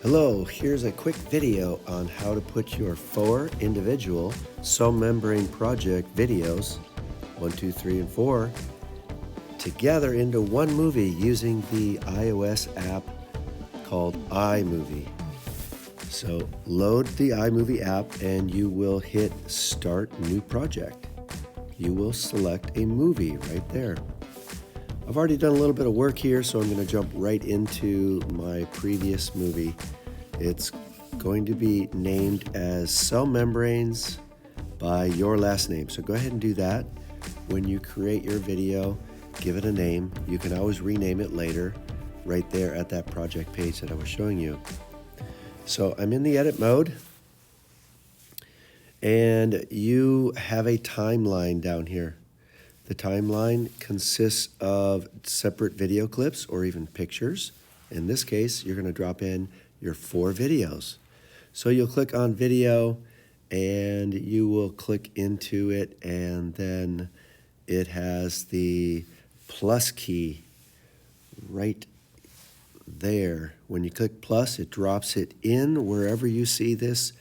Hello, here's a quick video on how to put your 4 individual cell membrane project videos, 1, 2, 3, and 4, together into one movie using the iOS app called iMovie. So load the iMovie app and you will hit Start New Project. You will select a movie right there. I've already done a little bit of work here, so I'm going to jump right into my previous movie. It's going to be named as Cell Membranes by your last name. So go ahead and do that. When you create your video, give it a name. You can always rename it later right there at that project page that I was showing you. So I'm in the edit mode, and you have a timeline down here. The timeline consists of separate video clips or even pictures. In this case, you're going to drop in your 4 videos. So you'll click on video and you will click into it, and then it has the plus key right there. When you click plus, it drops it in wherever you see this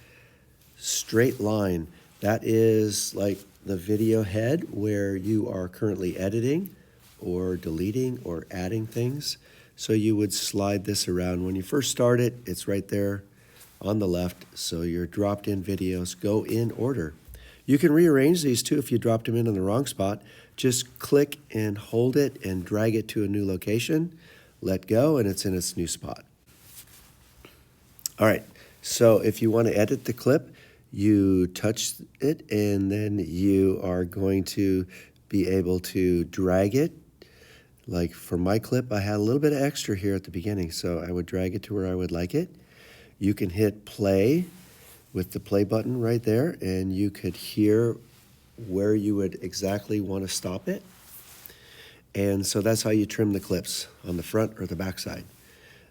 straight line. That is like the video head where you are currently editing or deleting or adding things. So you would slide this around. When you first start it, it's right there on the left. So your dropped in videos go in order. You can rearrange these too if you dropped them in the wrong spot. Just click and hold it and drag it to a new location. Let go and it's in its new spot. All right, so if you want to edit the clip, you touch it and then you are going to be able to drag it. Like for my clip, I had a little bit of extra here at the beginning, so I would drag it to where I would like it. You can hit play with the play button right there, and you could hear where you would exactly want to stop it. And so that's how you trim the clips, on the front or the back side.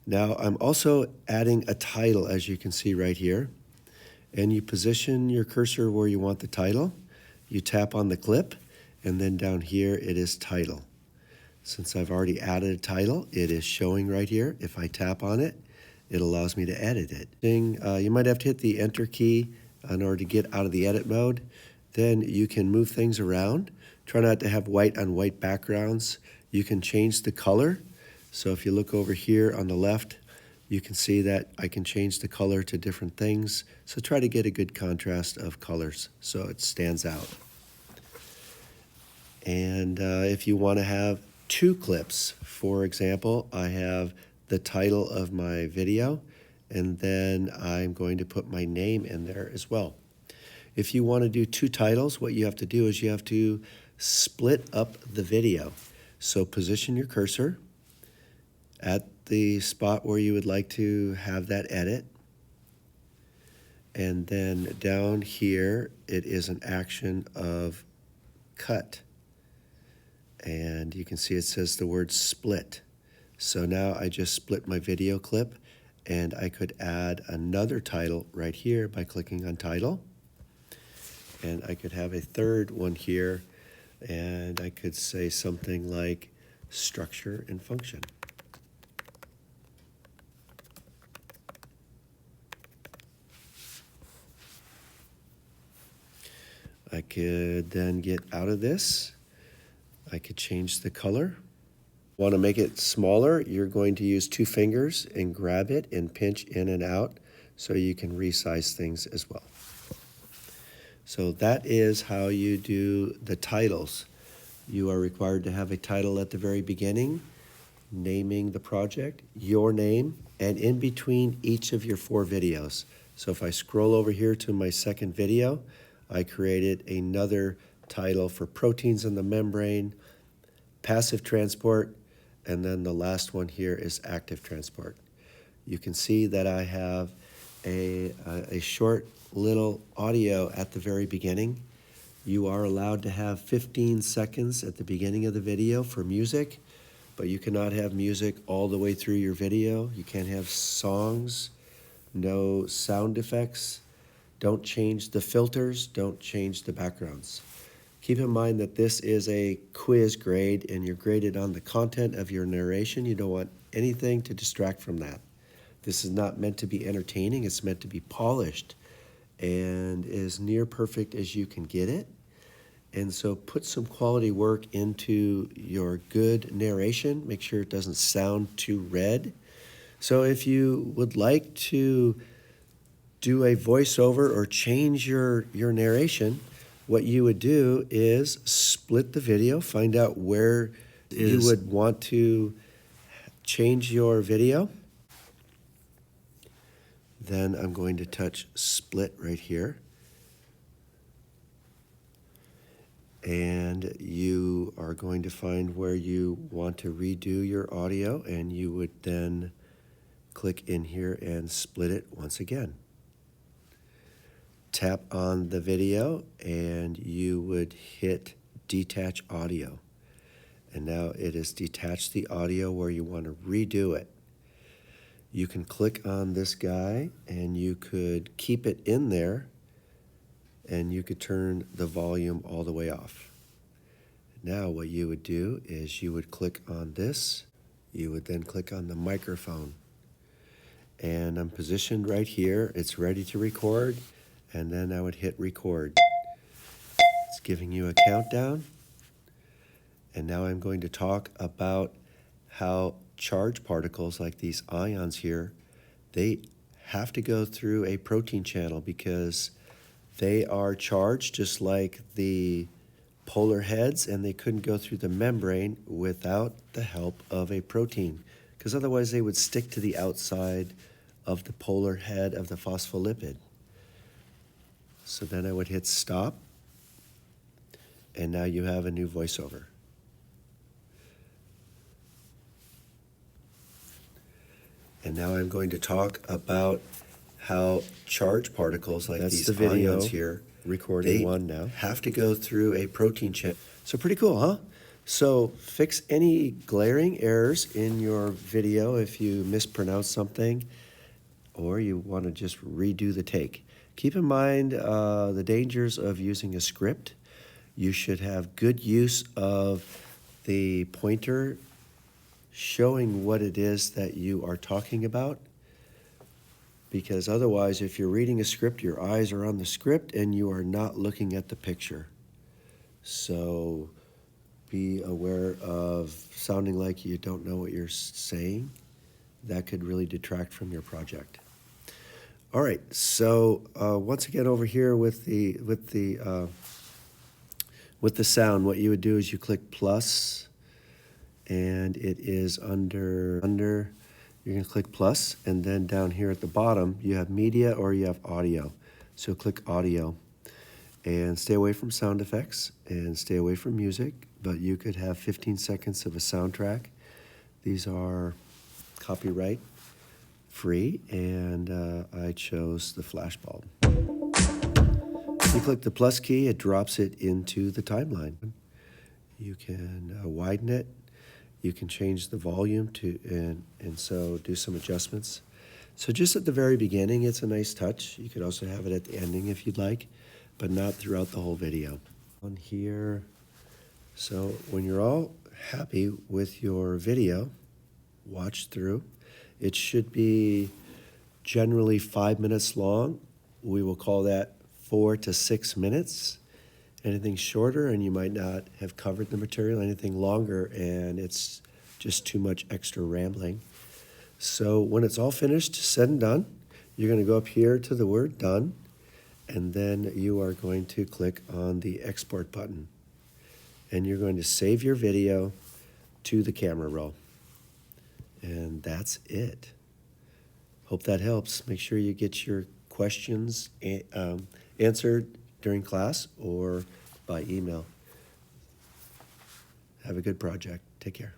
Now I'm also adding a title, as you can see right here. And you position your cursor where you want the title. You tap on the clip, and then down here it is title. Since I've already added a title, it is showing right here. If I tap on it, it allows me to edit it. You might have to hit the enter key in order to get out of the edit mode. Then you can move things around. Try not to have white on white backgrounds. You can change the color. So if you look over here on the left, you can see that I can change the color to different things. So try to get a good contrast of colors so it stands out. And if you want to have 2 clips, for example, I have the title of my video, and then I'm going to put my name in there as well. If you want to do 2 titles, what you have to do is you have to split up the video. So position your cursor at the spot where you would like to have that edit. And then down here, it is an action of cut. And you can see it says the word split. So now I just split my video clip, and I could add another title right here by clicking on title. And I could have a third one here, and I could say something like structure and function. I could then get out of this. I could change the color. Want to make it smaller, you're going to use 2 fingers and grab it and pinch in and out so you can resize things as well. So that is how you do the titles. You are required to have a title at the very beginning, naming the project, your name, and in between each of your 4 videos. So if I scroll over here to my second video, I created another title for proteins in the membrane, passive transport, and then the last one here is active transport. You can see that I have a short little audio at the very beginning. You are allowed to have 15 seconds at the beginning of the video for music, but you cannot have music all the way through your video. You can't have songs, no sound effects. Don't change the filters, don't change the backgrounds. Keep in mind that this is a quiz grade and you're graded on the content of your narration. You don't want anything to distract from that. This is not meant to be entertaining, it's meant to be polished and as near perfect as you can get it. And so put some quality work into your good narration. Make sure it doesn't sound too red. So if you would like to do a voiceover or change your narration, what you would do is split the video, find out where you would want to change your video. Then I'm going to touch split right here. And you are going to find where you want to redo your audio, and you would then click in here and split it once again. Tap on the video and you would hit detach audio. And now it has detached the audio where you want to redo it. You can click on this guy and you could keep it in there, and you could turn the volume all the way off. Now what you would do is you would click on this. You would then click on the microphone. And I'm positioned right here. It's ready to record. And then I would hit record. It's giving you a countdown. And now I'm going to talk about how charged particles like these ions here, they have to go through a protein channel because they are charged just like the polar heads, and they couldn't go through the membrane without the help of a protein, because otherwise they would stick to the outside of the polar head of the phospholipid. So then I would hit stop, and now you have a new voiceover. And now I'm going to talk about how charged particles like these ions here, recording one now, have to go through a protein channel. So pretty cool, huh? So fix any glaring errors in your video if you mispronounce something or you want to just redo the take. Keep in mind the dangers of using a script. You should have good use of the pointer showing what it is that you are talking about, because otherwise if you're reading a script, your eyes are on the script and you are not looking at the picture. So be aware of sounding like you don't know what you're saying. That could really detract from your project. All right, so once again over here with the sound, what you would do is you click plus, and it is under you're going to click plus, and then down here at the bottom you have media or you have audio. So click audio, and stay away from sound effects and stay away from music, but you could have 15 seconds of a soundtrack. These are copyright free, and I chose the flashbulb. If you click the plus key, it drops it into the timeline. You can widen it. You can change the volume to and so do some adjustments. So just at the very beginning, it's a nice touch. You could also have it at the ending if you'd like, but not throughout the whole video. On here, so when you're all happy with your video, watch through. It should be generally 5 minutes long. We will call that 4 to 6 minutes. Anything shorter and you might not have covered the material, anything longer and it's just too much extra rambling. So when it's all finished, said and done, you're going to go up here to the word done, and then you are going to click on the export button, and you're going to save your video to the camera roll. And that's it. Hope that helps. Make sure you get your questions answered during class or by email. Have a good project. Take care.